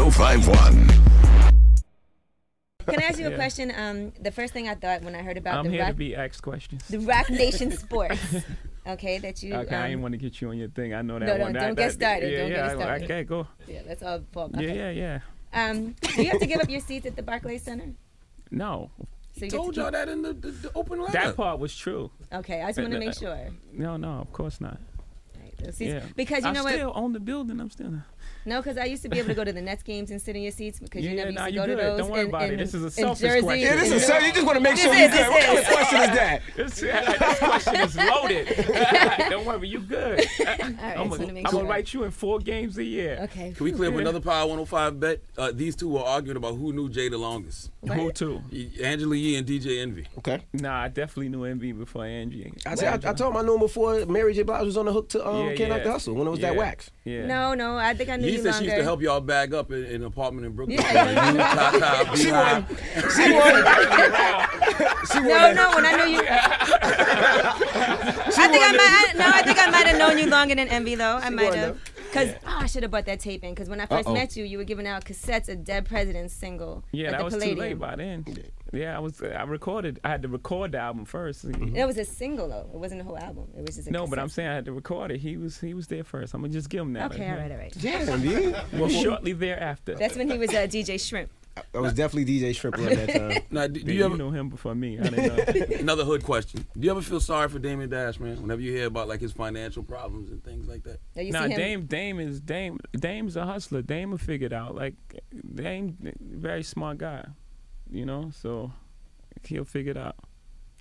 1051. Can I ask you a question? The first thing I thought when I heard about I'm here to be asked questions. the Rock Nation Sports, okay, that you. Okay, I didn't want to get you on your thing. I know that No, one. don't get started. Don't get started. Okay, go. Yeah, that's all fault. Yeah. Do you have to give up your seats at the Barclays Center? No. So you Told y'all that in the open letter. That part was true. Okay, I just want to make sure. No, of course not. Right, those seats, Yeah. because you know what? I still own the building. I'm still. No, because I used to be able to go to the Nets games and sit in your seats because you never used to you go to good. those. Don't worry about it. This is a selfish Jersey, question. Yeah, this is so. You just want to make sure you good. What kind of question is that? This question is loaded. Don't worry, you good. I'm gonna write you in 4 games a year. Okay. Can we clear up another Power 105 bet? These two were arguing about who knew Jay the longest. What? Who too? Angela Yee and DJ Envy. Okay. Nah, I definitely knew Envy before Angie. I told him I knew him before Mary J. Blige was on the hook to Can't Knock the Hustle when it was that wax. Yeah. No, I think I knew Yee you said longer. she used to help y'all bag up in an apartment in Brooklyn. Yeah, You, Tata, She B-Hop. won. She won. No, when I knew you. I think I might have known you longer than Envy though. I might have. Because I should have bought that tape in. Because when I first met you, you were giving out cassettes of Dead President's single. Yeah, at that the was Palladium. too late by then. Yeah, I recorded. I had to record the album first. It was a single though. It wasn't a whole album. It was just a No, but cassette. I'm saying I had to record it. He was there first. I'm gonna just give him that. Okay, all right. Damn, dude. Well, shortly thereafter. That's when he was DJ Shrimp. I was definitely DJ Shrimp around that time. Now, do you you ever know him before me? I didn't know. Another hood question. Do you ever feel sorry for Damon Dash, man? Whenever you hear about like his financial problems and things like that. Nah, Dame's a hustler. Dame will figure it out. Like Dame, very smart guy. You know, so he'll figure it out.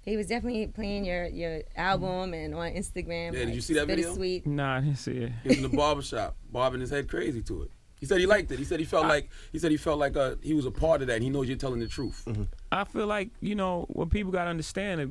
He was definitely playing your album and on Instagram. Yeah, did you see that video? Bittersweet. Nah, I didn't see it. He was in the barbershop, bobbing his head crazy to it. He said he liked it. He said he felt like he was a part of that. And he knows you're telling the truth. Mm-hmm. I feel like what people gotta understand. I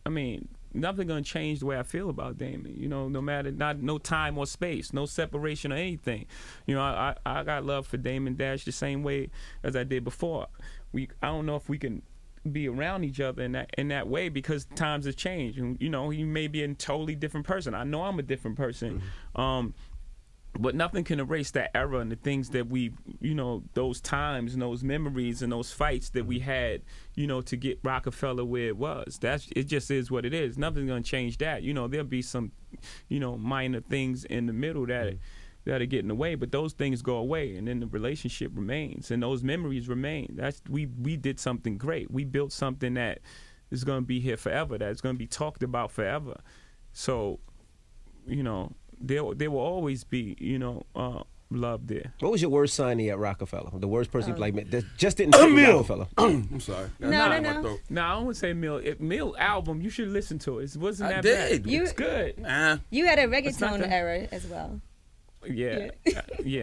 mean, nothing gonna change the way I feel about Damon. You know, no matter no time or space, no separation or anything. You know, I got love for Damon Dash the same way as I did before. I don't know if we can be around each other in that way because times have changed. And, you know, he may be a totally different person. I know I'm a different person. Mm-hmm. But nothing can erase that era and the things that we, you know, those times and those memories and those fights that we had, you know, to get Rockefeller where it was. It just is what it is. Nothing's gonna change that. You know, there'll be some, you know, minor things in the middle that are getting away, but those things go away, and then the relationship remains, and those memories remain. We did something great. We built something that is gonna be here forever. That's gonna be talked about forever. So, you know. There will always be, you know, love there. What was your worst signing at Rockefeller? The worst person that just didn't fit with Rockefeller. I'm sorry. No. Nah, I won't say Mill. Mill album, you should listen to it. It wasn't that did. bad. It's good. You had a reggaeton era as well. Yeah.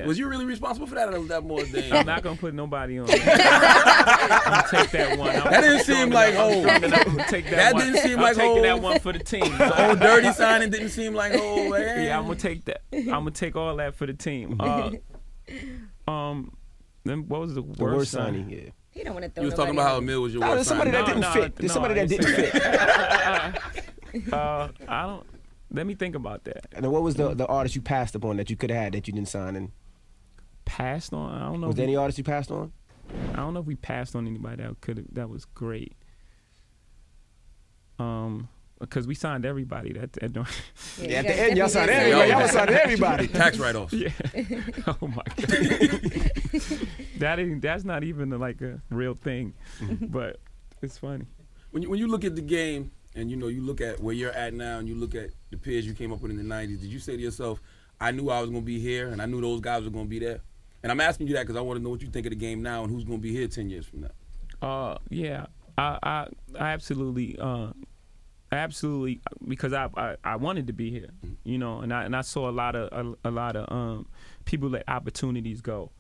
Was you really responsible for that, or was that more than? I'm not gonna put nobody on. I'll take that one. That didn't seem like old. That didn't seem like taking old. that one for the team. The old dirty signing didn't seem like old. Man. Yeah, I'm gonna take that. I'm gonna take all that for the team. Then what was the worst signing? Yeah. He don't want to throw. You was talking about how Emil was your worst there's somebody signing. that didn't fit. There's somebody that didn't fit. I don't. Let me think about that. And then what was the artist you passed upon that you could have had that you didn't sign? And passed on? I don't know. Was there any artist you passed on? I don't know if we passed on anybody that was great. Because we signed everybody. At the end, y'all signed everybody. Y'all signed everybody. Tax write-offs. Yeah. Oh my God. That's not even like a real thing, but it's funny. When you look at the game. And, you know, you look at where you're at now and you look at the peers you came up with in the 90s, did you say to yourself, I knew I was going to be here and I knew those guys were going to be there? And I'm asking you that because I want to know what you think of the game now and who's going to be here 10 years from now. Yeah, I absolutely, because I wanted to be here, you know, and I saw a lot of people let opportunities go.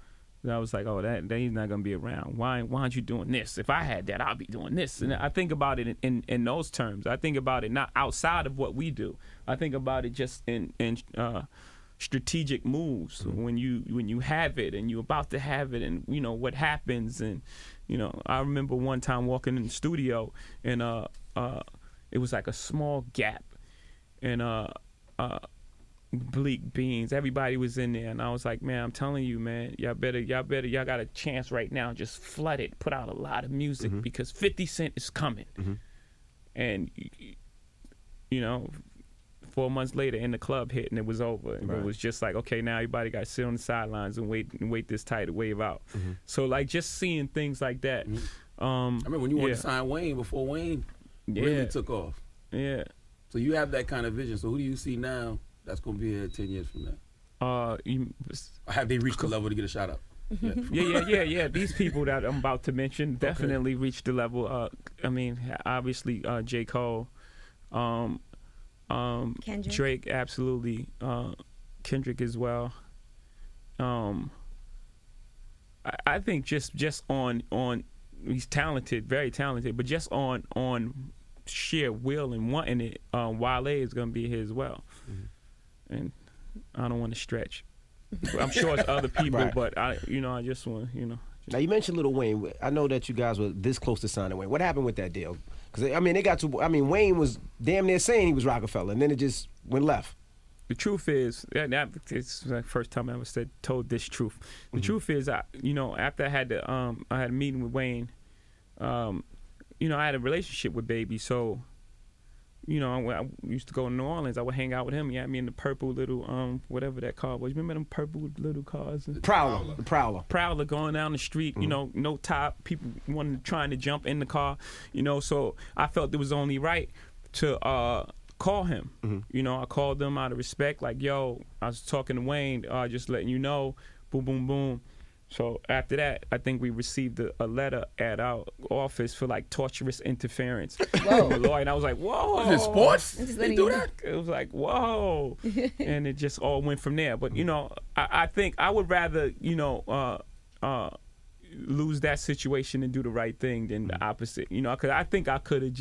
I was like, oh, he's not gonna be around. Why aren't you doing this? If I had that, I'll be doing this. And I think about it in those terms. I think about it not outside of what we do. I think about it just in strategic moves. When you have it and you're about to have it, and you know what happens. And you know, I remember one time walking in the studio and it was like a small gap, and Bleak Beans. Everybody was in there, and I was like, man, I'm telling you, man, y'all got a chance right now. Just flood it, put out a lot of music because 50 Cent is coming. And you know, 4 months later, In the Club hit, and it was over. And it was just like, okay, now everybody got to sit on the sidelines and wait this tide to wave out. So like just seeing things like that. I remember when you wanted to sign Wayne before Wayne really took off. Yeah. So you have that kind of vision. So who do you see now that's going to be here 10 years from now? Have they reached the level to get a shout out? Yeah. These people that I'm about to mention definitely reached the level. I mean, obviously J. Cole, Kendrick. Drake, absolutely, Kendrick as well. I think just on he's talented, very talented, but just on sheer will and wanting it, Wale is gonna be here as well. And I don't want to stretch. I'm sure it's other people, but I just want, Now you mentioned Lil Wayne. I know that you guys were this close to signing Wayne. What happened with that deal? Because I mean, Wayne was damn near saying he was Rockefeller, and then it just went left. The truth is, it's the first time I ever told this truth. The truth is, after I had a meeting with Wayne, I had a relationship with Baby, so. I used to go to New Orleans. I would hang out with him. He had me in the purple little, whatever that car was. You remember them purple little cars? The Prowler. Prowler going down the street, no top. People trying to jump in the car, So I felt it was only right to call him. I called them out of respect. Like, yo, I was talking to Wayne, just letting you know, boom, boom, boom. So after that, I think we received a letter at our office for like torturous interference. Whoa. And I was like, whoa. Is it sports? They do that? It was like, whoa. And it just all went from there. But, I think I would rather, lose that situation and do the right thing than the opposite. Because I think I could have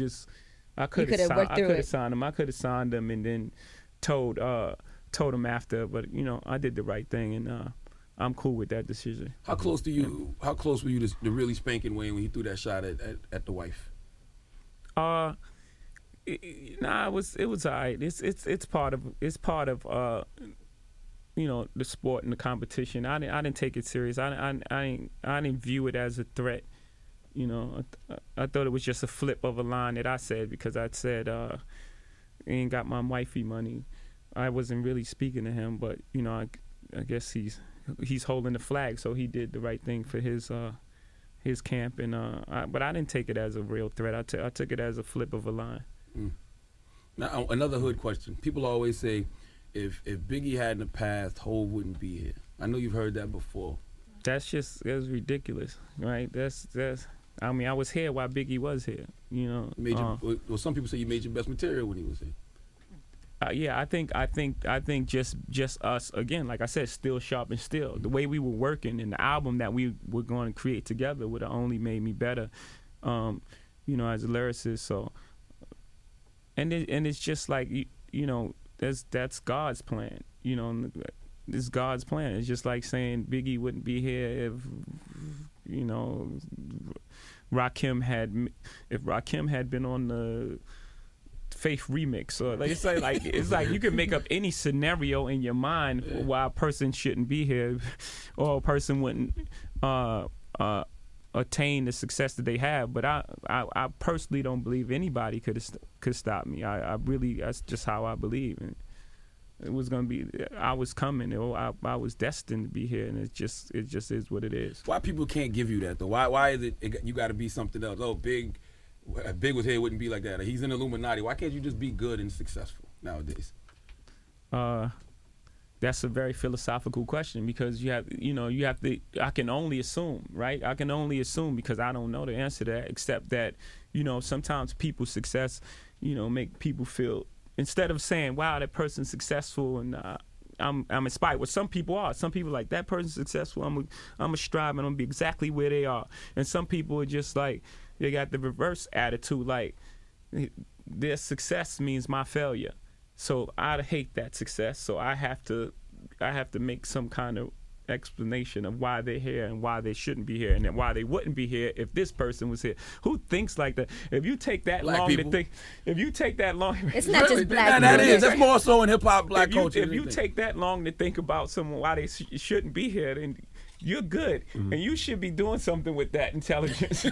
signed him. I could have signed him and then told him after. But, I did the right thing and I'm cool with that decision. How close were you to really spanking Wayne when he threw that shot at the wife? It was all right. It's part of the sport and the competition. I didn't take it serious. I didn't view it as a threat. I thought it was just a flip of a line that I said because I said he ain't got my wifey money. I wasn't really speaking to him, but I guess he's holding the flag, so he did the right thing for his camp. And but I didn't take it as a real threat. I took it as a flip of a line. Now another hood question. People always say, if Biggie hadn't have passed, Hov wouldn't be here. I know you've heard that before. That's ridiculous, right? I mean, I was here while Biggie was here. Well, some people say you made your best material when he was here. Yeah, I think just us again, like I said, still sharp and still. The way we were working and the album that we were going to create together would have only made me better, as a lyricist. So, and it's just like that's God's plan. It's God's plan. It's just like saying Biggie wouldn't be here if Rakim had been on the Faith remix, or it's like you can make up any scenario in your mind why a person shouldn't be here, or a person wouldn't attain the success that they have. But I personally don't believe anybody could stop me. I really, that's just how I believe. And it was gonna be. I was coming. I was destined to be here, and it just is what it is. Why people can't give you that though? Why is it you got to be something else? Oh, Big was here, wouldn't be like that. He's in Illuminati. Why can't you just be good and successful nowadays? That's a very philosophical question because you have to. I can only assume, right? I can only assume because I don't know the answer to that, except that sometimes people's success, make people feel, instead of saying, "Wow, that person's successful," and I'm inspired. Well, some people are. Some people are like, that person's successful. I'm a strive and I'm gonna be exactly where they are. And some people are just like, they got the reverse attitude, like their success means my failure. So I hate that success. So I have to make some kind of explanation of why they're here and why they shouldn't be here and then why they wouldn't be here if this person was here. Who thinks like that? If you take that Black long people. to think, if you take that long, It's not just black That people. is. That's more so in hip hop, black culture. if you take that long to think about someone why they shouldn't be here, then you're good, and you should be doing something with that intelligence.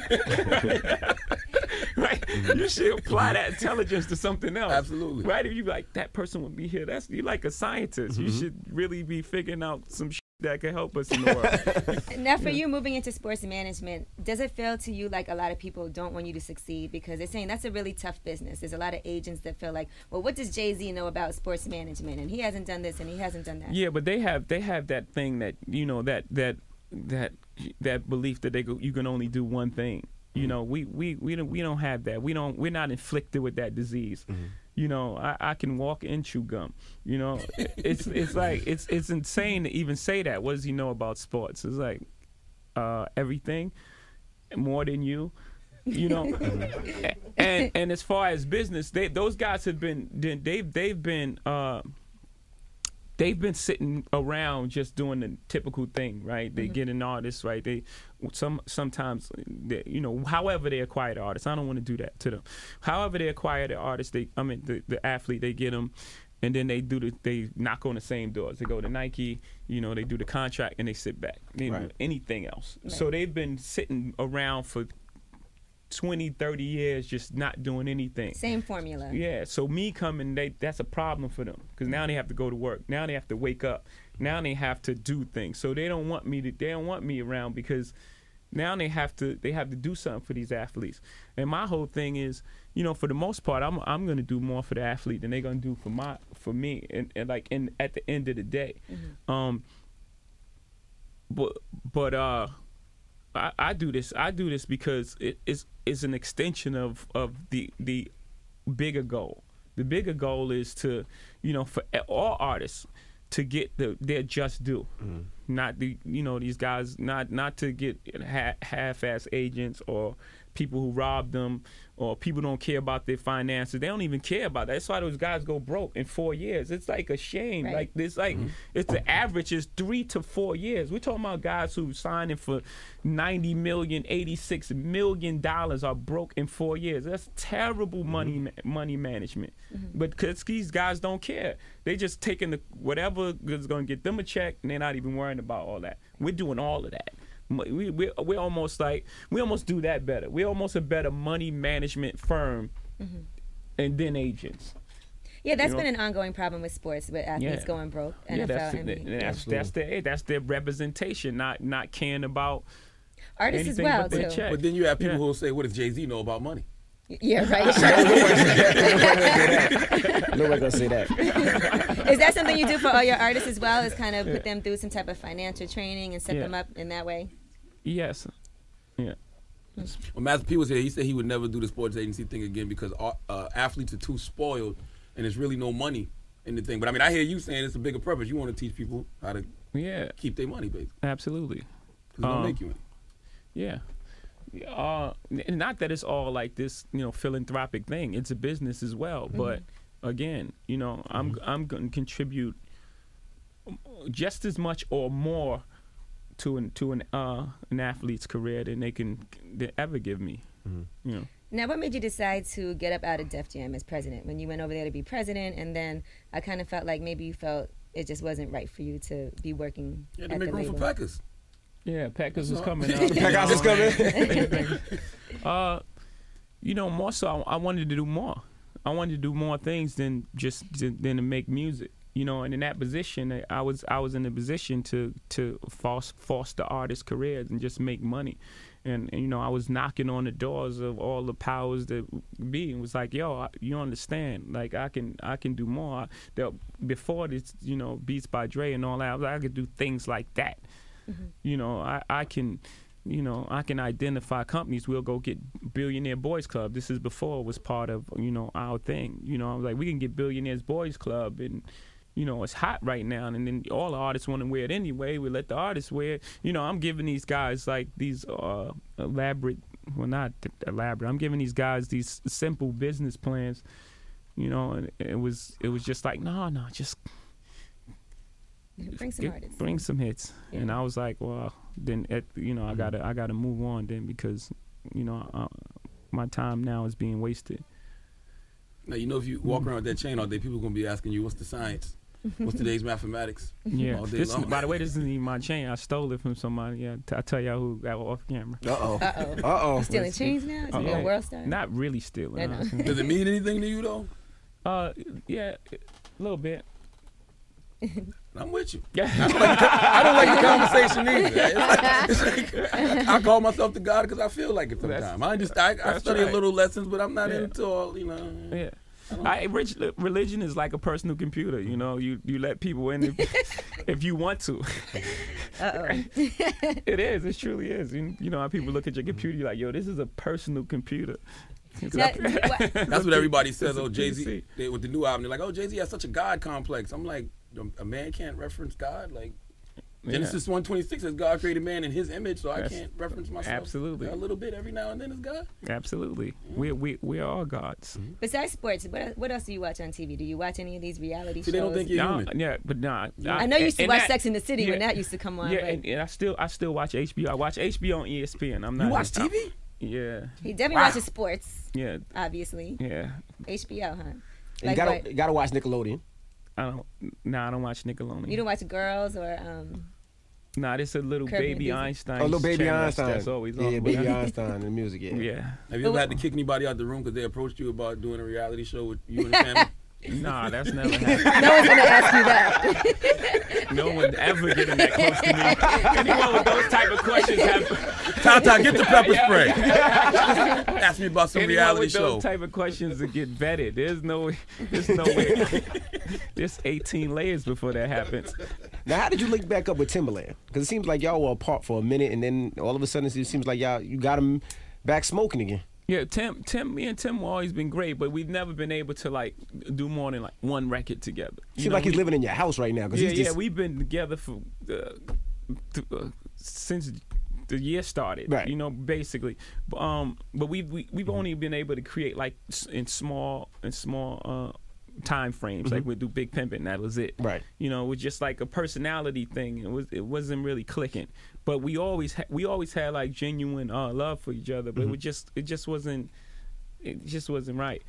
Right? You should apply that intelligence to something else. Absolutely. Right? If you like that person would be here, you like a scientist. You should really be figuring out some that can help us in the world. Now, for you moving into sports management, does it feel to you like a lot of people don't want you to succeed because they're saying that's a really tough business? There's a lot of agents that feel like, well, what does Jay-Z know about sports management? And he hasn't done this and he hasn't done that. Yeah, but they have that thing that that belief that you can only do one thing. You know, we don't have that. We're not inflicted with that disease. You know, I can walk and chew gum. You know, it's like it's insane to even say that. What does he know about sports? It's like everything, more than you. You know, and as far as business, those guys have been they've been sitting around just doing the typical thing, right? They get an artist, right? They sometimes, you know, however they acquire the artist. I don't want to do that to them. However they acquire the artist, the athlete, they get them, and then they knock on the same doors. They go to Nike, you know, they do the contract, and they sit back. They don't do anything else. Right. So they've been sitting around for 20, 30 years just not doing anything. Same formula. Yeah, so me coming, that's a problem for them because now they have to go to work. Now they have to wake up. Now they have to do things. So they don't want me around because now they have to do something for these athletes. And my whole thing is, you know, for the most part, I'm going to do more for the athlete than they're going to do for me and at the end of the day. I do this because it's an extension of the bigger goal. The bigger goal is to, you know, for all artists to get their just due. Not these guys not to get half-ass agents or people who rob them or people don't care about their finances. They don't even care about that. That's why those guys go broke in 4 years. It's like a shame. Right. It's the average is 3 to 4 years. We're talking about guys who signing for $90 million, $86 million are broke in 4 years. That's terrible money management. But because these guys don't care. They just taking whatever is going to get them a check, and they're not even worrying about all that. We're doing all of that. We're almost do that better. We're almost a better money management firm, and then agents. Yeah, that's been an ongoing problem with sports, with athletes going broke. NFL, that's their representation, not caring about artists as well too. But then you have people who will say, "What does Jay-Z know about money?" Yeah, right. Nobody's gonna say that. Is that something you do for all your artists as well? Is kind of put them through some type of financial training and set them up in that way? Yes. Yeah. When Master P was here, he said he would never do the sports agency thing again because athletes are too spoiled and there's really no money in the thing. But I mean, I hear you saying it's a bigger purpose. You want to teach people how to keep their money, basically. Absolutely. Because it don't make you any. Yeah. Not that it's all like this, you know, philanthropic thing. It's a business as well. But again, you know, I'm going to contribute just as much or more to an athlete's career than they can ever give me. You know. Now, what made you decide to get up out of Def Jam as president? When you went over there to be president, and then I kind of felt like maybe you felt it just wasn't right for you to be working at the label. Make room for Packers. Yeah, Packers is coming up. Packers is coming. You know, more so, I wanted to do more. I wanted to do more things than to make music. You know, and in that position, I was in a position to foster artists' careers and just make money. And you know, I was knocking on the doors of all the powers that be, and was like, "Yo, you understand? Like, I can do more." Before this, you know, Beats by Dre and all that, I was like, I could do things like that. You know, I can identify companies. We'll go get Billionaire Boys Club. This is before it was part of, you know, our thing. You know, I was like, we can get Billionaires Boys Club, and you know, it's hot right now, and then all the artists want to wear it anyway. We let the artists wear it. You know, I'm giving these guys like these elaborate, well, not elaborate. I'm giving these guys these simple business plans. You know, and it was just like, no, just Bring some artists. Bring some hits. Yeah. And I was like, well, then I gotta move on then, because my time now is being wasted. Now, you know, if you walk around with that chain all day, people are going to be asking you, what's the science? What's today's mathematics? Yeah. All day long. By the way, this isn't even my chain. I stole it from somebody. Yeah, I'll tell y'all who got off camera. Uh-oh. Stealing chains now? Is it a world star? Not really stealing. I know. Does it mean anything to you, though? Yeah, a little bit. I'm with you. Yeah. I don't like the conversation either. It's like, I call myself the God because I feel like it sometimes. I study a little lessons, but I'm not into all, you know. Yeah. Religion is like a personal computer. You know, you let people in if you want to. It is. It truly is. You know how people look at your computer, you're like, yo, this is a personal computer. That's what everybody says. Oh, Jay-Z, with the new album, they're like, oh, Jay-Z has such a God complex. I'm like, a man can't reference God? Like, Genesis 1:26 says God created man in his image, so I can't reference myself. Absolutely. A little bit every now and then is God. Absolutely. We are all gods. Mm-hmm. Besides sports, what else do you watch on TV? Do you watch any of these reality shows? They don't think you're human. Yeah, but nah. I know you used to watch Sex in the City when that used to come on. Yeah, but and I still watch HBO. I watch HBO on ESPN. I'm not. You watch TV? Yeah. he definitely watches sports. Yeah. Obviously. Yeah. HBO, huh? And you gotta watch Nickelodeon. I don't watch Nickelodeon. You don't watch Girls or Nah, this a little Kirby Baby Disney. Einstein. Oh, little Baby channel Einstein. That's always on. Yeah, Baby Einstein and the music, yeah. Yeah. Have you ever had to kick anybody out the room because they approached you about doing a reality show with you and the family? Nah, that's never happened. no one's gonna ask you that. No one ever getting that close to me. Anyone with those type of questions have. Tata, get the pepper spray. Ask me about some Anyone reality with show. those type of questions to get vetted. There's no way. There's 18 layers before that happens. Now, how did you link back up with Timberland? Because it seems like y'all were apart for a minute, and then all of a sudden it seems like you got him back smoking again. Yeah, me and Tim have always been great, but we've never been able to like do more than like one record together. Seems like he's living in your house right now. Yeah, we've been together for since the year started. Right. You know, basically, but we've only been able to create like in small time frames. Like we'd do Big Pimpin', that was it. Right. You know, it was just like a personality thing. It wasn't really clicking. But we always had like genuine love for each other. But it just wasn't right.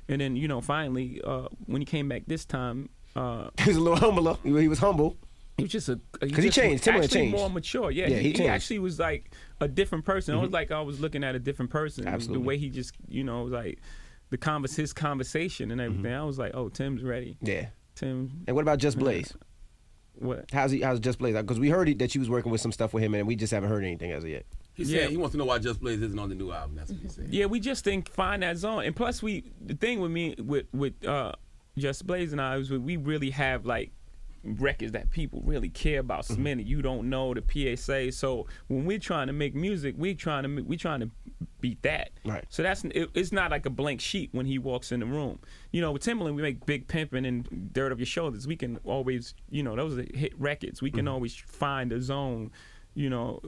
And then, you know, finally when he came back this time, he was a little humble. He was humble. He was just because he changed. Timberland changed. More mature. Yeah, he actually was like a different person. I was like, I was looking at a different person. Absolutely. The way he just, you know, like his conversation and everything. I was like, oh, Tim's ready. Yeah. Tim. And what about Just Blaze? What? How's Just Blaze? Because we heard that you was working with some stuff with him, and we just haven't heard anything as of yet. He said he wants to know why Just Blaze isn't on the new album. That's what he said. Yeah, we just didn't find that zone. And plus, the thing with me with Just Blaze and I was we really have like records that people really care about. So many you don't know the PSA. So when we're trying to make music, we trying to beat that. Right. So it's not like a blank sheet when he walks in the room. You know, with Timberland, we make Big Pimpin' and Dirt Off Your Shoulders. We can always, you know, those are hit records. We can always find a zone. You know,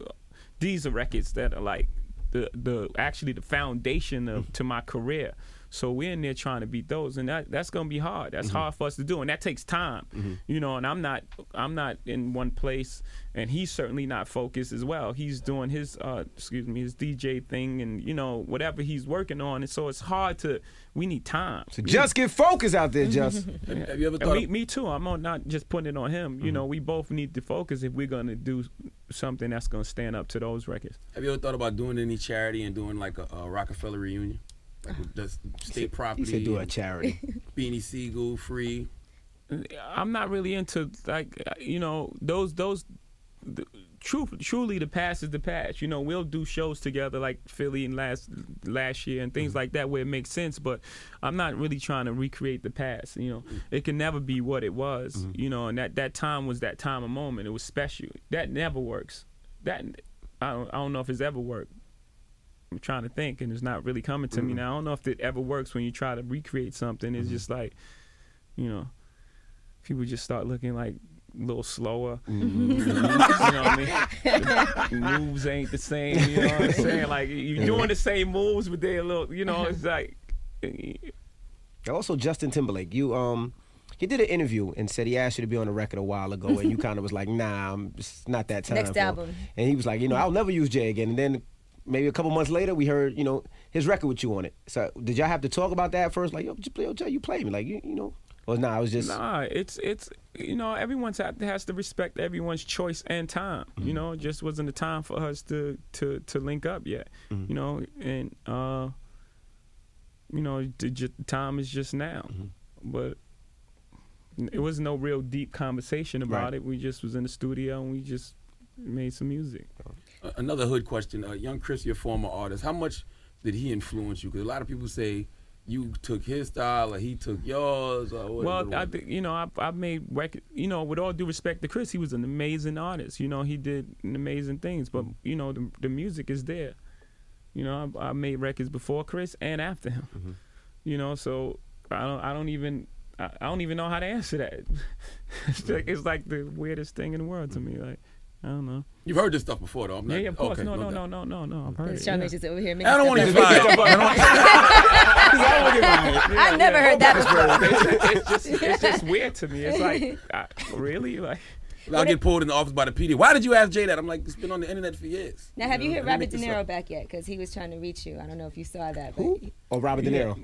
these are records that are like the foundation to my career. So we're in there trying to beat those, and that's gonna be hard. That's hard for us to do, and that takes time. You know, and I'm not in one place, and he's certainly not focused as well. He's doing his his DJ thing, and you know whatever he's working on, and so it's hard to. We need time. So just get focused out there, just. Have you ever thought? Me too. I'm not just putting it on him. You know, we both need to focus if we're gonna do something that's gonna stand up to those records. Have you ever thought about doing any charity and doing like a Rockefeller reunion? Like with just state property. He said do a charity. Beanie Siegel, free. I'm not really into like you know those. Truly, the past is the past. You know, we'll do shows together like Philly and last year and things like that where it makes sense. But I'm not really trying to recreate the past. You know, it can never be what it was. You know, and that time was that time of moment. It was special. That never works. That I don't know if it's ever worked. I'm trying to think, and it's not really coming to me now. I don't know if it ever works when you try to recreate something. It's just like, you know, people just start looking like a little slower. You know what I mean? The moves ain't the same. You know what I'm saying? Like you're doing the same moves, but they're a little. You know, it's like. Also, Justin Timberlake, he He did an interview and said he asked you to be on the record a while ago, and you kind of was like, nah, it's not that time. Next album. And he was like, I'll never use Jay again. And then maybe a couple months later, we heard, his record with you on it. So did y'all have to talk about that first? Like, Jay, you play me. Like, Or nah, it was just... Nah, it's everyone has to respect everyone's choice and time. It just wasn't the time for us to link up yet. And the time is just now. But it was no real deep conversation about it. We just was in the studio and we just made some music. Another hood question. Young Chris, your former artist, how much did he influence you? Because a lot of people say you took his style or he took yours. I've made record. With all due respect to Chris, he was an amazing artist. He did amazing things. But the music is there. I made records before Chris and after him. So I don't even know how to answer that. It's like the weirdest thing in the world to me. Like, I don't know. You've heard this stuff before, though. Yeah, of course. Okay, No. I've heard it. Sean is just over here making I don't want to get fired. I've never heard that before. It's just weird to me. It's like, really? Like, I'll get pulled in the office by the PD. Why did you ask Jay that? I'm like, it's been on the internet for years. Now, have you hit Robert De Niro back yet? Because he was trying to reach you. I don't know if you saw that. But Who? Oh, Robert De Niro.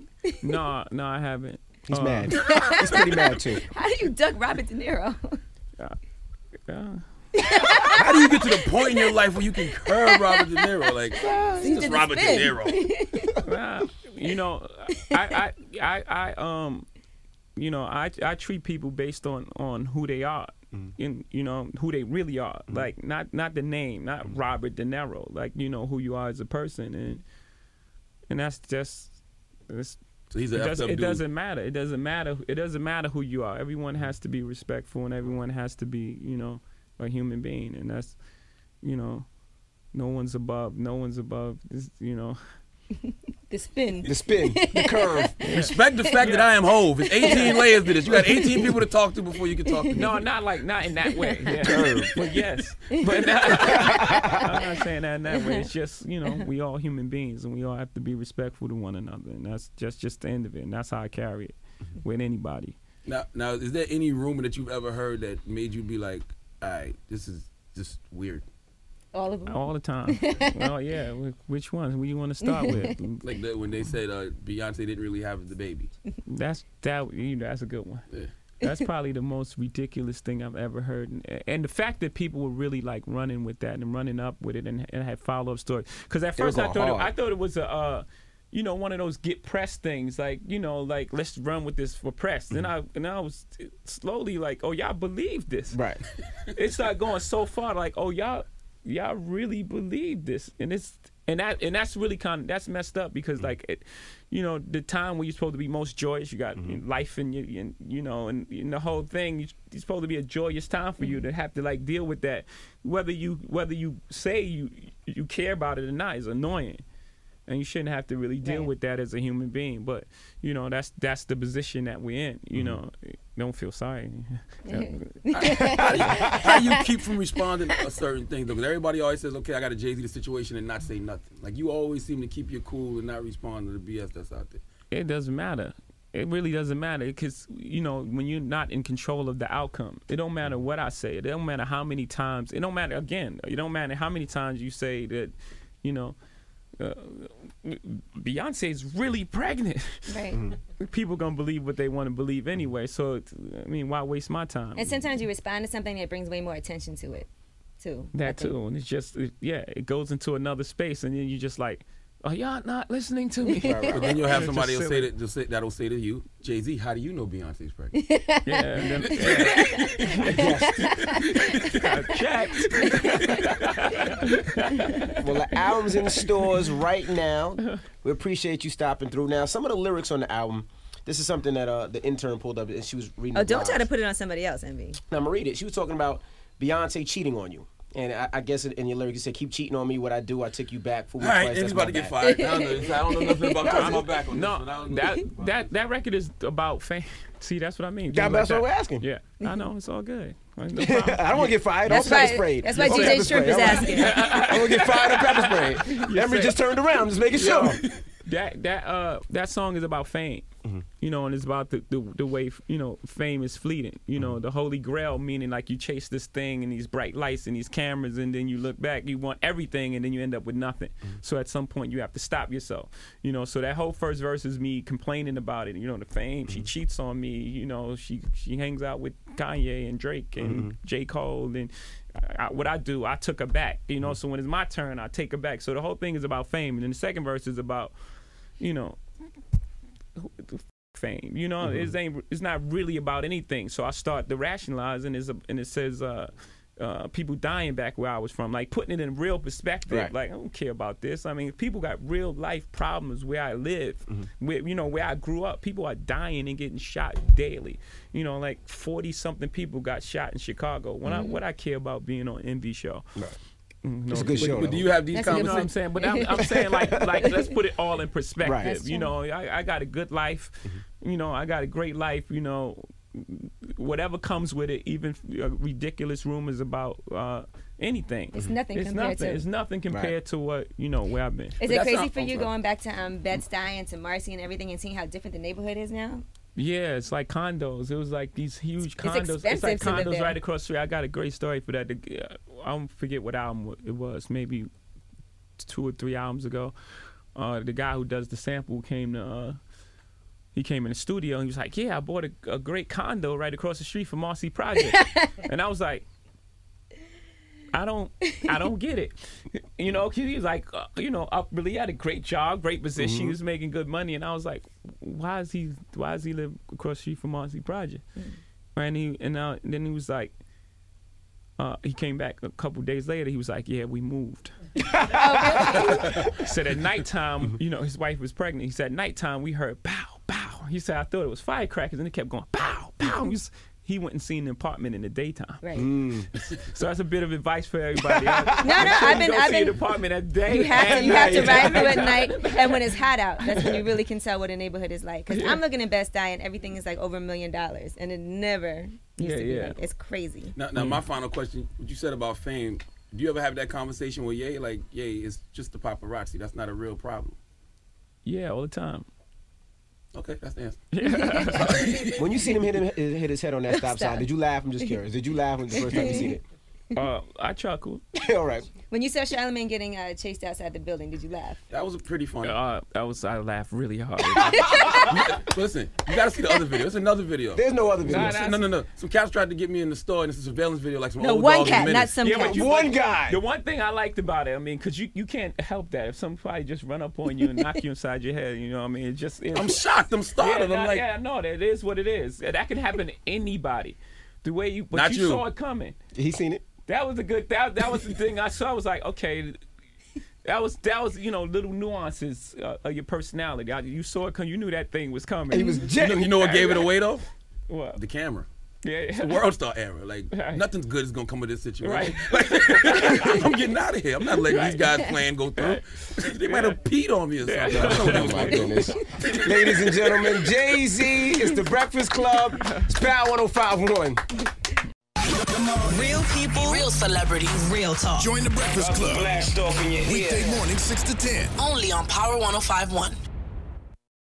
No, I haven't. He's mad. He's pretty mad, too. How do you duck Robert De Niro? How do you get to the point in your life where you can curb Robert De Niro? Like, He's just Robert De Niro. I treat people based on who they are, and who they really are. Like not the name, not Robert De Niro. Like who you are as a person, and that's just. So he's an it doesn't matter. It doesn't matter. It doesn't matter who you are. Everyone has to be respectful, and everyone has to be a human being, and that's no one's above this, The spin. The curve. Respect the fact that I am Hove. It's 18 layers to this. You got 18 people to talk to before you can talk to me. No, not in that way. Yeah. But yes. But I'm not saying that in that way. It's just, we all human beings and we all have to be respectful to one another. And that's just the end of it. And that's how I carry it with anybody. Now, is there any rumor that you've ever heard that made you be like, all right, this is just weird? All of them? All the time. Well, yeah. Which ones? What do you want to start with? Like when they said Beyonce didn't really have the baby. That's a good one. Yeah. That's probably the most ridiculous thing I've ever heard. And the fact that people were really like running with that and running up with it and had follow-up stories. Because at first I thought it was a one of those get press things, like like let's run with this for press. Then I was slowly like, oh, y'all believe this, right? It started going so far, like, oh, y'all really believe this, and that's really that's messed up because like the time when you're supposed to be most joyous, you got life and and the whole thing. It's supposed to be a joyous time for you to have to like deal with that, whether you say you care about it or not, is annoying. And you shouldn't have to really deal with that as a human being. But, that's the position that we're in. Don't feel sorry. How do you keep from responding to a certain thing? Because everybody always says, okay, I got to Jay-Z the situation and not say nothing. Like, you always seem to keep your cool and not respond to the BS that's out there. It doesn't matter. It really doesn't matter because, when you're not in control of the outcome, it don't matter what I say. It don't matter how many times. It don't matter, again, it don't matter how many times you say that, Beyonce is really pregnant. Right. People gonna believe what they want to believe anyway. So why waste my time? And sometimes you respond to something that brings way more attention to it, too. That too, and it's just it goes into another space, and then you just like, oh, y'all not listening to me. Right. But then you'll have somebody that'll say to you, Jay-Z, how do you know Beyonce's pregnant? Yeah. Checked. Well, the album's in the stores right now. We appreciate you stopping through. Now, some of the lyrics on the album, this is something that the intern pulled up, and she was reading. Oh, don't try to put it on somebody else, Envy. Now, I'm going to read it. She was talking about Beyonce cheating on you. And I guess in your lyrics you said, keep cheating on me, what I do, I take you back. For all right, he's about to get fired. I don't know nothing about cutting my back on this. No, that record is about fame. See, that's what I mean. That's what we're asking. Yeah, I know, it's all good. No I don't want to get fired. Don't pepper spray. That's why DJ Shrimp is asking. I want to get fired on pepper spray. Emery just turned around, just making sure. That song is about fame. You know, and it's about the way, you know, fame is fleeting. You know, the holy grail, meaning like you chase this thing and these bright lights and these cameras, and then you look back, you want everything, and then you end up with nothing. So at some point you have to stop yourself. You know, so that whole first verse is me complaining about it. You know, the fame, she cheats on me. You know, she hangs out with Kanye and Drake and J. Cole, and what I do, I took her back. You know, so when it's my turn, I take her back. So the whole thing is about fame, and then the second verse is about, you know, fame. You know, it's not really about anything. So I start to rationalize, and it says people dying back where I was from, like putting it in real perspective. Right. Like, I don't care about this. I mean, people got real life problems where I live, where, you know, where I grew up. People are dying and getting shot daily. You know, like 40-something people got shot in Chicago. What I care about being on Envy show. Right. No, It's a good show. But do you have these That's a good you know what I'm conversations? saying? But I'm saying like let's put it all in perspective. Right. That's You true. know, I got a good life. You know, I got a great life. You know, whatever comes with it, even ridiculous rumors about anything. It's nothing compared to. It's nothing compared to what, you know, where I've been. Is But it that's crazy not- for I'm you sorry. going back to Bed-Stuy and to Marcy and everything and seeing how different the neighborhood is now? Yeah, it's like condos. It was like these huge condos. It's expensive like to live condos there. right across the street. I got a great story for that. I don't forget what album it was. Maybe 2 or 3 albums ago. The guy who does the sample came to. He came in the studio and he was like, "Yeah, I bought a great condo right across the street from Marcy Project," and I was like, I don't get it. You know, 'cause he was like, you know, up really had a great job, great position. He was making good money, and I was like, why does he live across the street from Marcy Project? Right? And then he was like, he came back a couple days later. He was like, yeah, we moved. He said at nighttime, you know, his wife was pregnant. He said at nighttime we heard pow, pow. He said I thought it was firecrackers, and it kept going pow, pow. He went and seen the apartment in the daytime. Right. So that's a bit of advice for everybody. No, I've been see the apartment at day. You have and to ride night. through at night, and when it's hot out, that's when you really can tell what a neighborhood is like. Because I'm looking at Bed-Stuy and everything is like over $1 million, and it never used to be like. It's crazy. Now, my final question: what you said about fame? Do you ever have that conversation with Ye? Like, Ye, it's just the paparazzi. That's not a real problem. Yeah, all the time. Okay, that's the answer. When you seen him hit his head on that stop sign, did you laugh? I'm just curious. Did you laugh when the first time you seen it? I chuckled. All right. When you saw Charlamagne getting chased outside the building, did you laugh? That was pretty funny. I laughed really hard. Listen, you gotta see the other video. It's another video. There's no other video. No. Some cats tried to get me in the store, and it's a surveillance video, like some No, old one dog in cat, not minutes. some Yeah, cat. but you- One guy. The one thing I liked about it, I mean, because you can't help that. If somebody just run up on you and knock you inside your head, you know what I mean? It just I'm shocked. I'm startled. I'm like, yeah, no, that is what it is. That can happen to anybody. The way you, but Not you you. saw it coming. He seen it. That was that was the thing I saw. I was like, okay, that was you know, little nuances of your personality. You saw it come. You knew that thing was coming. He was you know what gave it away though? What? The camera. Yeah, The world star era. Like Right. nothing's good is gonna come of this situation. Right. Like, I'm getting out of here. I'm not letting these guys plan go through. They might have peed on me or something. I don't know what they was Oh my gonna do. goodness. Ladies and gentlemen, Jay-Z, it's the Breakfast Club. It's Power 105.1. Real people, real celebrities, real talk. Join the Breakfast Club. Blast off in your ear. Weekday morning, 6 to 10. Only on Power 105.1.